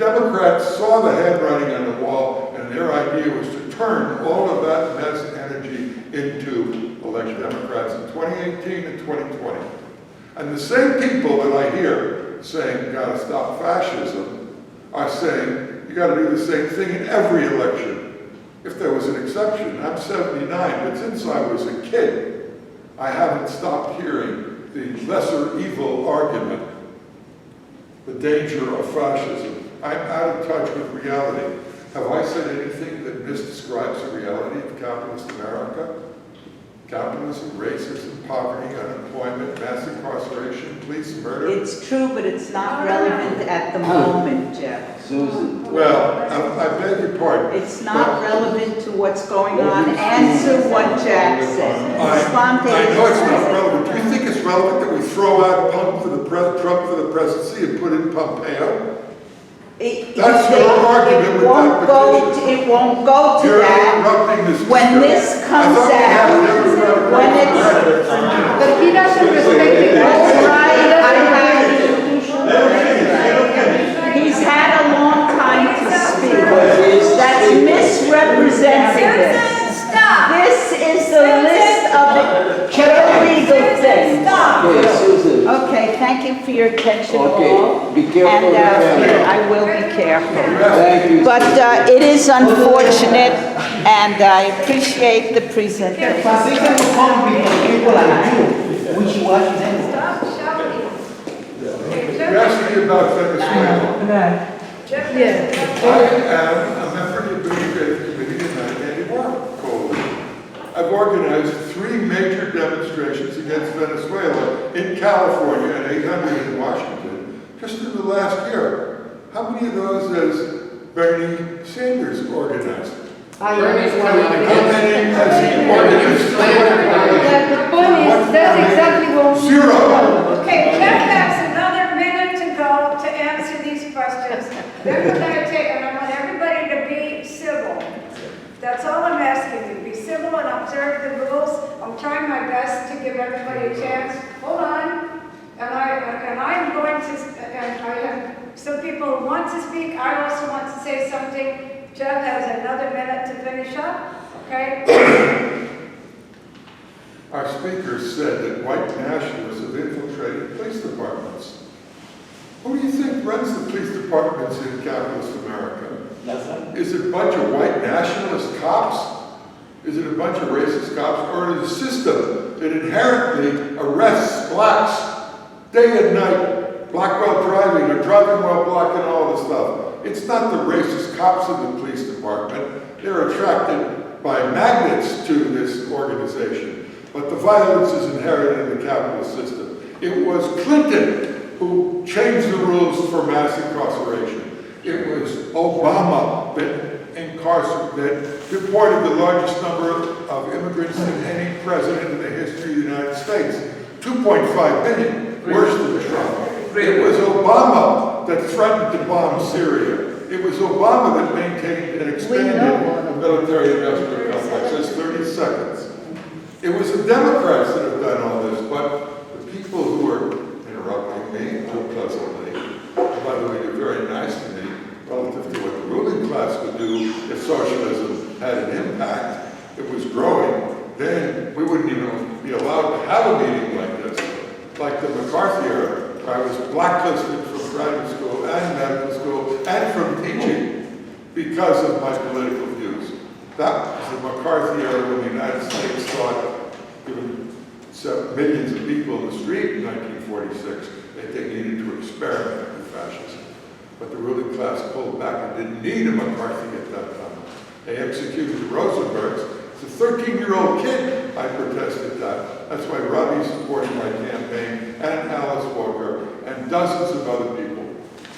Democrats saw the handwriting on the wall, and their idea was to turn all of that mess energy into elect Democrats in 2018 and 2020. And the same people that I hear saying, you gotta stop fascism, are saying, you gotta do the same thing in every election. If there was an exception, I'm 79, but since I was a kid, I haven't stopped hearing the lesser evil argument, the danger of fascism. I'm out of touch with reality. Have I said anything that misdescribes the reality of capitalist America? Capitalism, racism, poverty, unemployment, mass incarceration, police murder. It's true, but it's not relevant at the moment, Jeff. Susan. Well, I beg your pardon. It's not relevant to what's going on. Answer what Jack said. Respond to I know it's not his- relevant. Do you think it's relevant that we throw out Trump for the presidency and put in Pompeo? That's your argument with that petition. It won't go to You're that. interrupting this When discussion. this comes I thought we had out, a democratic when right to it's- credit. But he doesn't respect the That's rules. right, he's had a long time to speak. That's misrepresenting this. Stop! This is the list of the illegal things. Stop! Okay, Susan. Okay, thank you for your attention all. Okay, be careful And with the camera. I will be careful. Thank you. But it is unfortunate, and I appreciate the presentation. Fascism will come with people like you, which you watch them. Stop shouting. You're asking me about Venezuela. Yeah. I am a member of the Administrative Committee in the Anti-War Coalition. I've organized 3 major demonstrations against Venezuela in California and 800 in Washington just in the last year. How many of those has Bernie Sanders organized? I always want How many has he organized? The point is, that's exactly what we. Zero. Okay, Jeff has another minute to go to answer these questions. Then we're gonna take, and I want everybody to be civil. That's all I'm asking you, be civil and observe the rules. I'm trying my best to give everybody a chance. Hold on. And I'm going to, and I have some people who want to speak. I also want to say something. Jeff has another minute to finish up, okay? Our speaker said that white nationalists have infiltrated police departments. Who do you think runs the police departments in capitalist America? Is it a bunch of white nationalist cops? Is it a bunch of racist cops? Or is it a system that inherently arrests blacks day and night, black while driving or driving while black and all this stuff? It's not the racist cops in the police department. They're attracted by magnets to this organization. But the violence is inherent in the capitalist system. It was Clinton who changed the rules for mass incarceration. It was Obama that deported the largest number of immigrants than any president in the history of the United States. 2.5 million, worse than Trump. It was Obama that threatened to bomb Syria. It was Obama that maintained and expanded the military-industrial complex. That's 30 seconds. It was the Democrats that have done all this, but the people who are interrupting me unpleasantly, by the way, you're very nice to me relative to what the ruling class would do if socialism had an impact. It was growing. Then we wouldn't even be allowed to have a meeting like this. Like the McCarthy era, where I was blacklisted from graduate school and medical school and from teaching because of my political views. That was the McCarthy era when the United States thought, given millions of people in the street in 1946, that they needed to experiment with fascism. But the ruling class pulled back and didn't need a McCarthy at that time. They executed the Rosenbergs. As a 13-year-old kid, I protested that. That's why Robbie supported my campaign, and Alice Walker, and dozens of other people.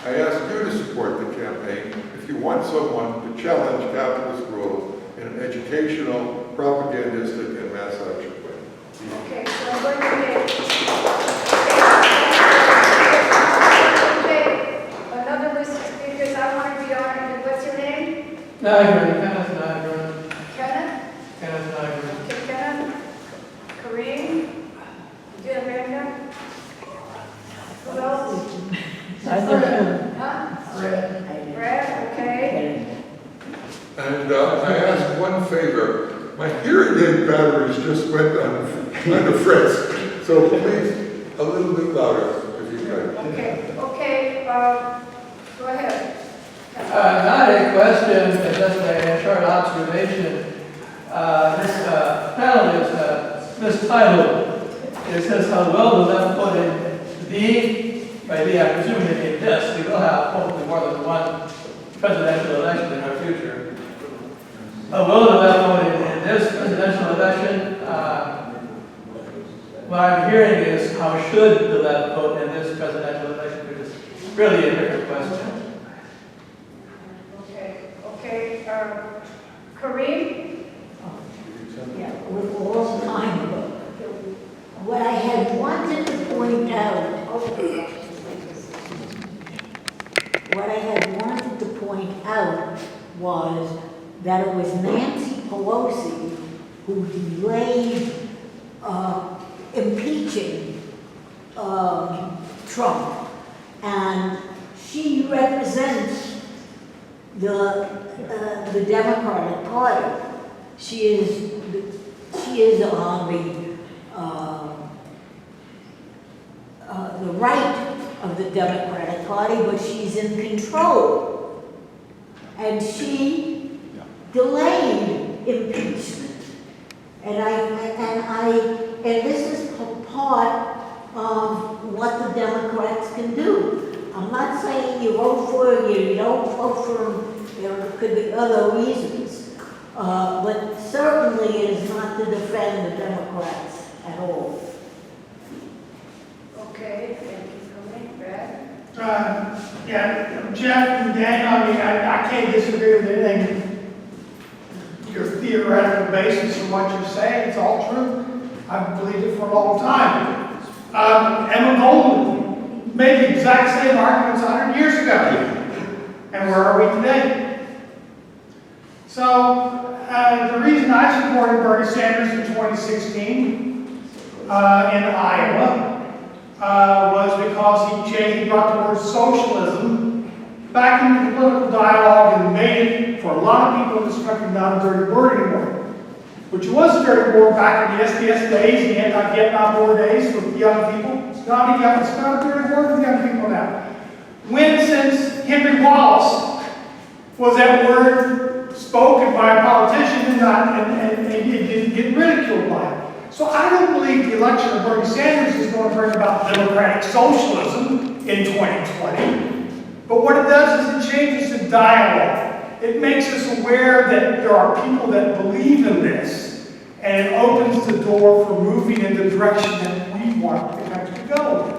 I ask you to support the campaign if you want someone to challenge capitalist rule in an educational, propagandistic, and mass action way. Okay, so I'm going to make. Okay, another list of speakers. I want to be on. What's your name? Kenneth Kenneth? Okay, Kenneth. Kareem? Jim Randa? Who else? Huh? Red. And I ask one favor. My hearing aid batteries just went on the fritz. So please, a little bit louder if you can. Okay, go ahead. Not a question, but just a short observation. This panel is mistitled. It says how well the left voted the, by the, I presume they mean this. We will have hopefully more than one presidential election in our future. How well the left voted in this presidential election, what I'm hearing is how should the left vote in this presidential election, which is really a different question. Okay, Kareem? Yeah, with all time. What I had wanted to point out, was that it was Nancy Pelosi who delayed impeaching Trump. And she represents the Democratic Party. She is on the right of the Democratic Party, but she's in control. And she delayed impeachment. And this is part of what the Democrats can do. I'm not saying you vote for him, you don't vote for him, there could be other reasons. But certainly it is not to defend the Democrats at all. Okay, thank you for me, Brad. Yeah, Jeff and Daniel, I mean, I can't disagree with anything. Your theoretical basis for what you're saying, it's all true. I've believed it for a long time. Emma Goldman made the exact same arguments 100 years ago. And where are we today? So, the reason I supported Bernie Sanders in 2016 in Iowa was because he brought the word socialism back into the political dialogue and made it, for a lot of people in this country, not a dirty word anymore. Which was a dirty word back in the SDS days, the anti-Vietnam War days for young people. It's not a dirty word for young people now. When, since Henry Wallace was that word spoken by a politician and it didn't get ridiculed by it. So I don't believe the election of Bernie Sanders is going to bring about democratic socialism in 2020. But what it does is it changes the dialogue. It makes us aware that there are people that believe in this, and it opens the door for moving in the direction that we want the country to go.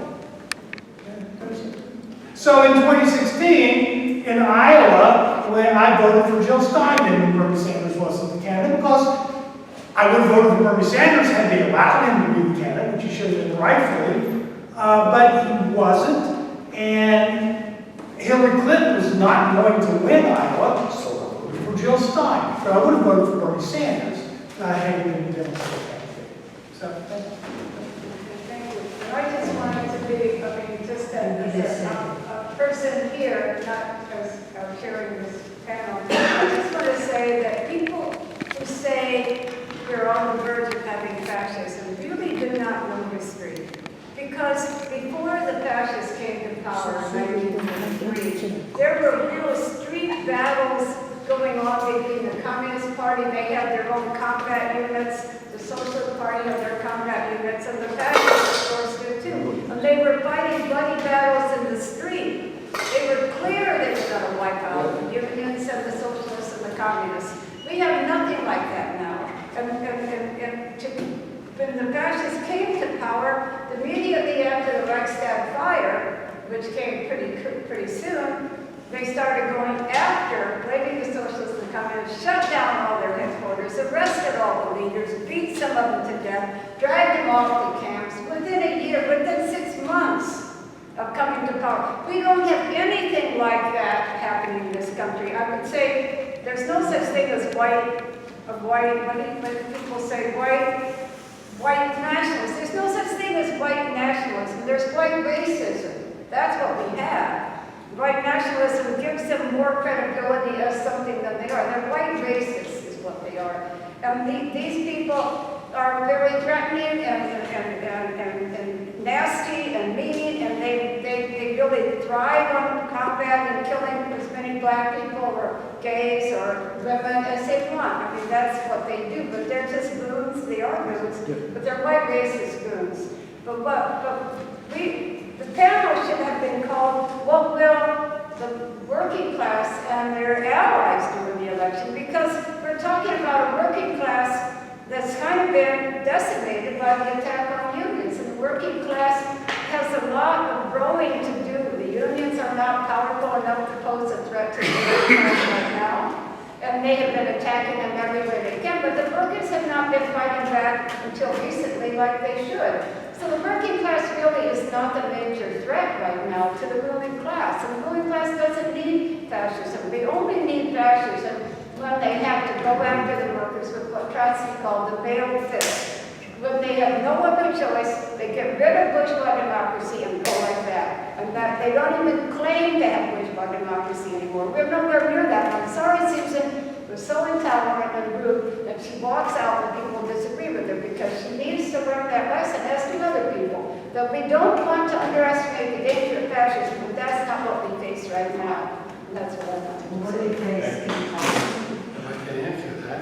So in 2016, in Iowa, when I voted for Jill Stein and Bernie Sanders wasn't the candidate, because I would have voted for Bernie Sanders had they allowed him to be the candidate, which he should have been rightfully, but he wasn't, and Hillary Clinton was not going to win Iowa, so I voted for Jill Stein. But I would have voted for Bernie Sanders, and I hated him to demonstrate. So, thank you. Thank you. I just wanted to be, just a person here, not as chairing this panel. I just want to say that people who say we're on the verge of having fascism really do not know history. Because before the fascists came to power in 1923, there were real street battles going on between the Communist Party. They had their own combat units. The Socialist Party had their combat units, and the fascists, of course, did too. And they were fighting bloody battles in the street. They were clear they were going to wipe out the Unions and the Socialists and the Communists. We have nothing like that now. When the fascists came to power, immediately after the Reichstag fire, which came pretty soon, they started going after, blaming the Socialists and the Communists, shut down all their headquarters, arrested all the leaders, beat some of them to death, dragged them off to camps. Within a year, within 6 months of coming to power. We don't have anything like that happening in this country. I would say there's no such thing as when people say white nationalists. There's no such thing as white nationalism. There's white racism. That's what we have. White nationalism gives them them more credibility as something than they are. They're white racists is what they are. And these people are very threatening and nasty and mean, and they really thrive on combat and killing as many black people or gays or women as they want. I mean, that's what they do, but they're just goons. They are goons, but they're white racist goons. The panel should have been called, what will the working class and their allies do in the election? Because we're talking about a working class that's kind of been decimated by the attack on unions. And the working class has a lot of growing to do. The unions are not powerful enough to pose a threat to the working class right now. And they have been attacking them every way they can, but the workers have not been fighting back until recently like they should. So the working class really is not the major threat right now to the ruling class. And the ruling class doesn't need fascism. They only need fascism when they have to go after the workers with what Trotsky called the veiled fist. When they have no other choice, they get rid of bourgeois democracy and go like that. And that they don't even claim to have bourgeois democracy anymore. We're nowhere near that. I'm sorry Susan was so intolerant and rude that she walks out when people disagree with her because she needs to learn that lesson, as do other people. That we don't want to underestimate the danger of fascism, but that's not what we face right now. And that's what I want to say. I can answer that.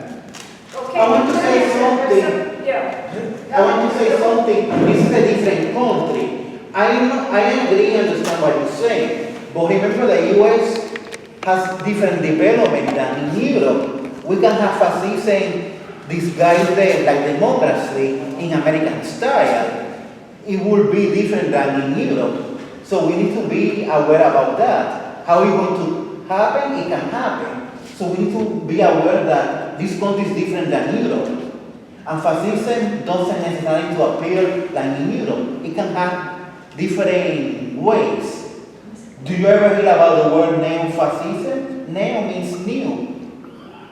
Okay. I want to say something. Yeah. I want to say something. This is a different country. I agree and understand what you're saying. But remember the US has different development than in Europe. We can have fascism disguised like democracy in American style. It will be different than in Europe. So we need to be aware about that. How it's going to happen, it can happen. So we need to be aware that this country is different than Europe. And fascism doesn't necessarily to appear like in Europe. It can have different ways. Do you ever hear about the word neo-fascism? Neo means new.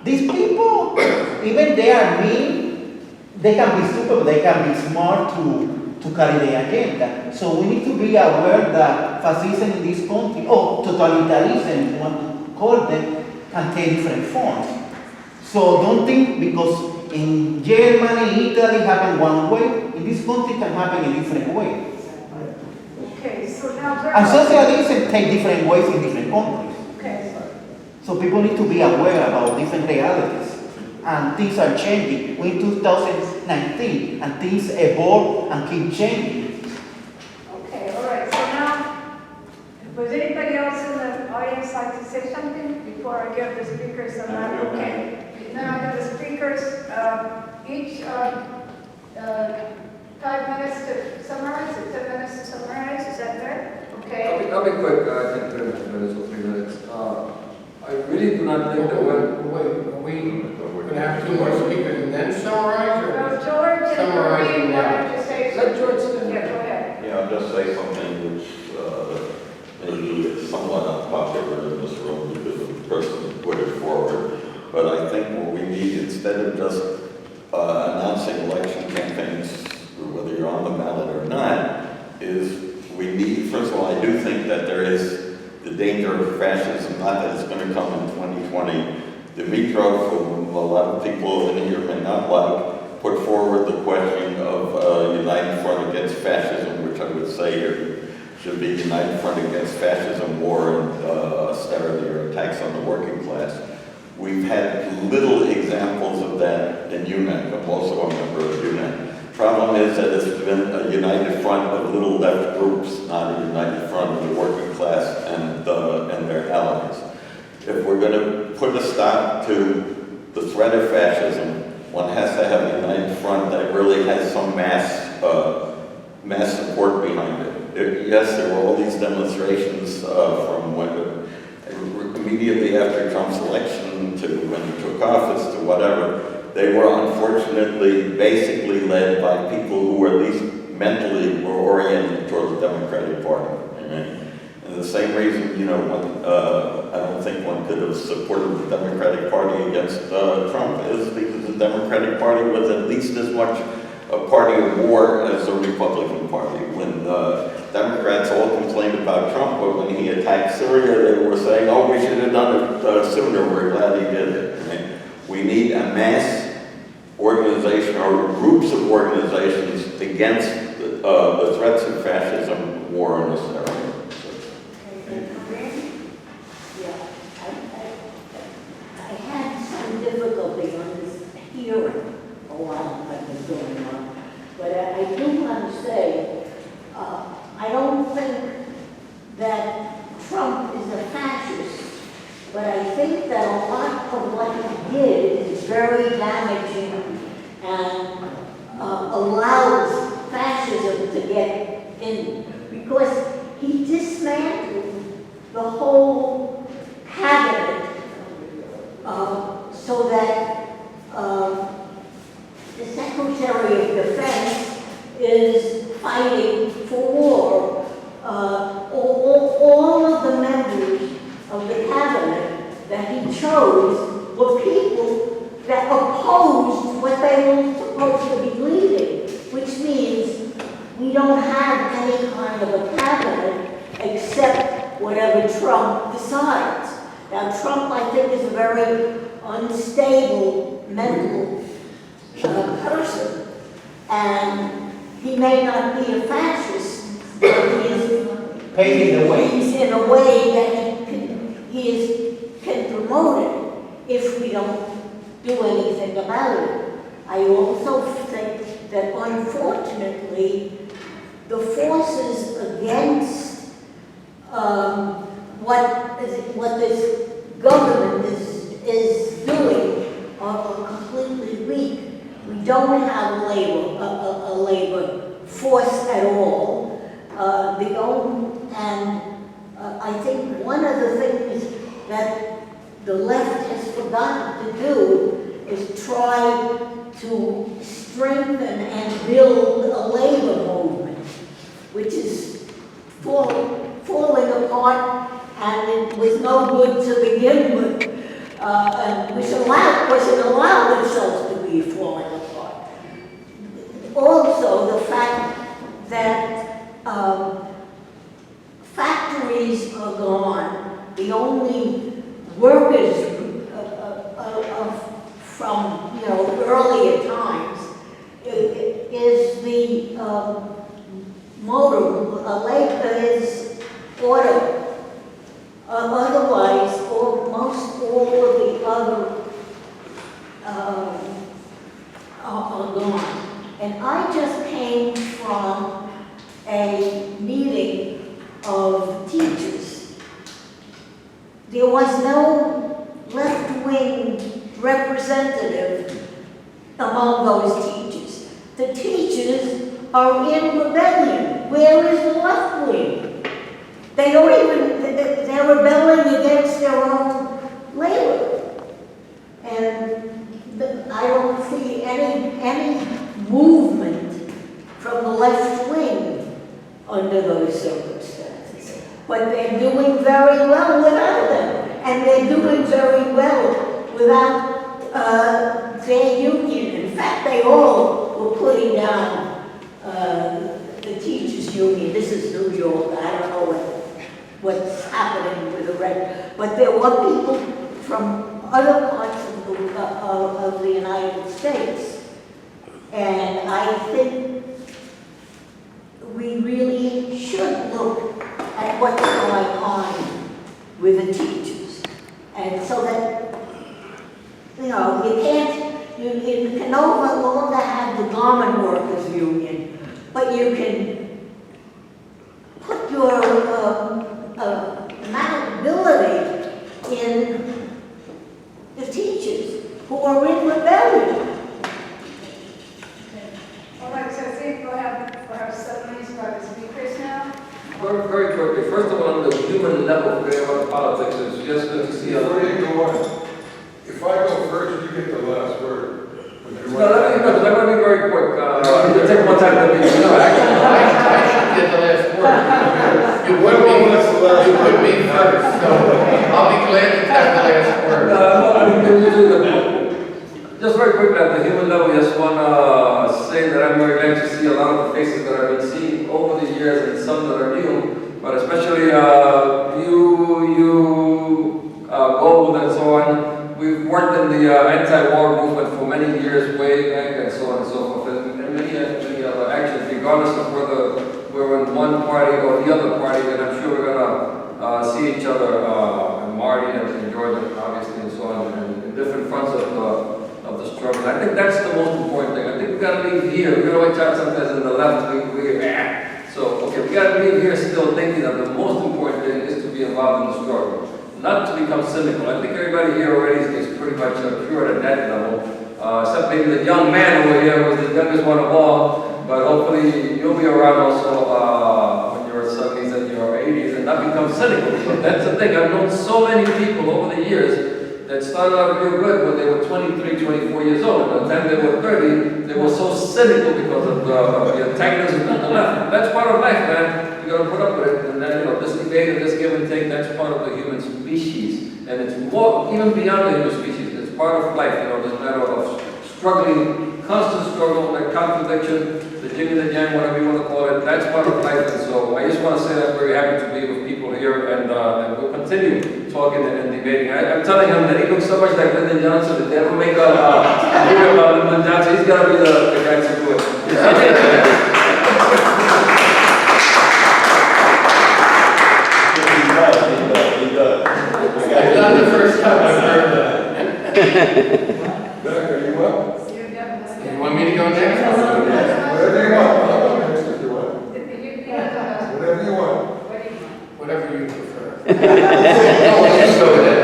These people, even they are mean, they can be stupid, but they can be smart to carry the agenda. So we need to be aware that fascism in this country, or totalitarianism, if you want to call them, can take different forms. So don't think because in Germany, Italy happened one way, in this country can happen in a different way. Okay, so now... And socialism take different ways in different countries. Okay. So people need to be aware about different realities. And things are changing. We're in 2019, and things evolve and keep changing. Okay, all right. So now, was anybody else in the audience like to say something before I give the speakers a minute? Okay. Now I give the speakers each 5 minutes to summarize, or 10 minutes to summarize. Is that fair? Okay. I'll be quick. I think 3 minutes or 3 minutes. I really do not think that we're... Wait, are we going to have 2 more speakers and then summarize? Or George and summarizing Maureen, why now? don't you say Let George something? Yeah, go ahead. Yeah, I'll just say something which maybe is somewhat unpopular in this room because of the person who put it forward. But I think what we need, instead of just announcing election campaigns, whether you're on the ballot or not, is we need, first of all, I do think that there is the danger of fascism, not that it's going to come in 2020. Dimitrov, whom a lot of people in here may not like, put forward the question of united front against fascism, which I would say should be united front against fascism, war, and austerity or attacks on the working class. We've had little examples of that in UNEC. I'm also a member of UNEC. Problem is that it's been a united front of little left groups, not a united front of the working class and their allies. If we're going to put a stop to the threat of fascism, one has to have a united front that really has some mass support behind it. Yes, there were all these demonstrations from when immediately after Trump's election to when he took office to whatever. They were unfortunately basically led by people who were at least mentally were oriented toward the Democratic Party. And the same reason, I don't think one could have supported the Democratic Party against Trump is because the Democratic Party was at least as much a party of war as the Republican Party. When Democrats all complained about Trump, but when he attacked Syria, they were saying, oh, we should have done it sooner. We're glad he did it. I mean, we need a mass organization or groups of organizations against the threats of fascism, war in this area. I had some difficulty on this hearing a while I've been going on, but I do want to say, I don't think that Trump is a fascist, but I think that a lot of what he did is very damaging and allows fascism to get in, because he dismantled the whole cabinet so that the Secretary of Defense is fighting for war. All of the members of the cabinet that he chose were people that opposed what they were supposed to be leading, which means we don't have any kind of a cabinet except whatever Trump decides. Now, Trump, I think, is a very unstable mental person, and he may not be a fascist, but he is Paving the way. He's in a way that he can promote it if we don't do anything about it. I also think that, unfortunately, the forces against what this government is doing are completely weak. We don't have a labor force at all. I think one of the things that the left has forgotten to do is try to strengthen and build a labor movement, which is falling apart, and it was no good to begin with, which wasn't allowed itself to be falling apart. Also, the fact that factories are gone. The only workers from earlier times is the is auto. Otherwise, most all of the other are gone. And I just came from a meeting of teachers. There was no left-wing representative among those teachers. The teachers are in rebellion. Where is the left wing? They don't even, they're rebelling against their own labor. And I don't see any movement from the left wing under those circumstances. But they're doing very well without them. And they're doing very well without their union. In fact, they all were putting down the teachers' union. This is New York. I don't know what's happening with the rest. But there were people from other parts of the United States. And I think we really should look at what's going on with the teachers. And so that, you can no longer have the garment workers union, but you can put your accountability in the teachers who are in rebellion. All right, so I think we'll have some of these by the speakers now. Very, very quickly, first of all, on the human level, forgetting about the politics, it's just good to see Before you go on, if I go first, you get the last word. No, let me be very quick. Take one time. I should get the last word. You would be first, so I'll be glad to have the last word. Just very quickly, at the human level, just want to say that I'm very glad to see a lot of the faces that I've been seeing over the years and some that are new, but especially Gold and so on. We've worked in the anti-war movement for many years, way back and so on and so forth, and many other actions, regardless of whether we're in one party or the other party, and I'm sure we're going to see each other, and Marty and Jordan, obviously, and so on, and in different fronts of the struggle. I think that's the most important thing. I think we got to leave here. We always talk sometimes in the left, so, okay, we got to leave here still thinking that the most important thing is to be involved in the struggle, not to become cynical. I think everybody here already is pretty much pure at that level, except maybe the young man over here was the youngest one of all, but hopefully you'll be around also when you're 70s and your 80s and not become cynical. So that's the thing. I've known so many people over the years that started out real good when they were 23, 24 years old. By the time they were 30, they were so cynical because of the antagonism on the left. That's part of life, man. You got to put up with it. And then, this debate and this give and take, that's part of the human species. And it's more, even beyond the human species, it's part of life. This matter of struggling, constant struggle, that contradiction, the yin and the yang, whatever you want to call it, that's part of life. And so I just want to say that I'm very happy to be with people here, and we'll continue talking and debating. I'm telling him that he looks so much like Lyndon Johnson. If they ever make a movie about Lyndon Johnson, he's got to be the guy to do it. He does. It's not the first time I've heard that. Doug, are you up? You want me to go next? Whatever you want. I'll go next if you want. Whatever you want. Whatever you prefer. No, let's go then.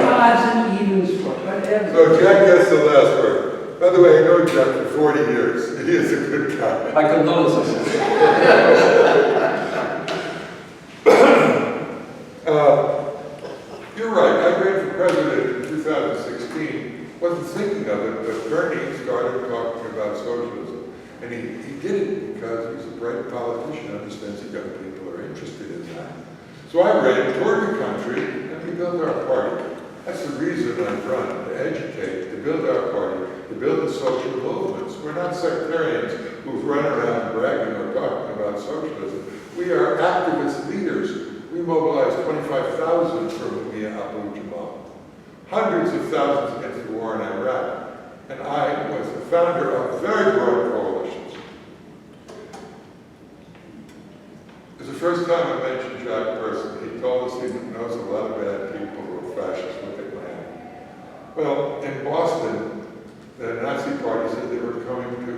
Odds and evens for whatever. So Jack gets the last word. By the way, I know Jack for 40 years. He is a good guy. My condolences. You're right. I ran for president in 2016. Wasn't thinking of it, but Bernie started talking about socialism. And he did it because he's a bright politician, understands that young people are interested in that. So I ran, toured the country, and we built our party. That's the reason I've run, to educate, to build our party, to build the social movements. We're not sectarians who run around bragging or talking about socialism. We are activist leaders. We mobilized 25,000 from Mia Abu Jamal, hundreds of thousands against the war in Iraq. And I was the founder of very broad coalitions. It's the first time I mentioned Jack personally. He told us he knows a lot of bad people who are fascists. Look at Miami. Well, in Boston, the Nazi party said they were coming to,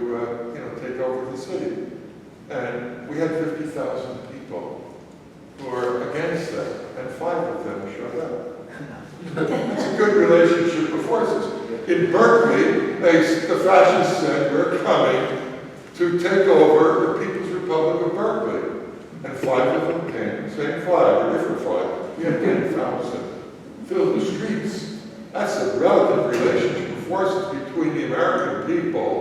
take over the city. And we had 50,000 people who were against that, and 5 of them showed up. It's a good relationship of forces. In Berkeley, the fascists said, we're coming to take over the People's Republic of Berkeley. And 5 of them came, same 5, a different 5. We had 10,000 filled the streets. That's a relative relationship of forces between the American people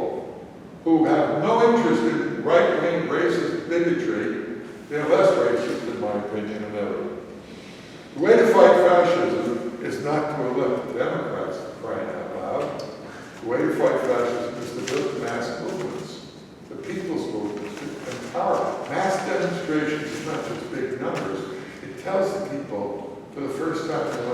who have no interest in right-wing racist bigotry. They're less racist, in my opinion, than ever. The way to fight fascism is not to elect Democrats crying out loud. The way to fight fascism is to build mass movements, the people's movements, and power. Mass demonstrations is not just big numbers. It tells the people for the first time in their life,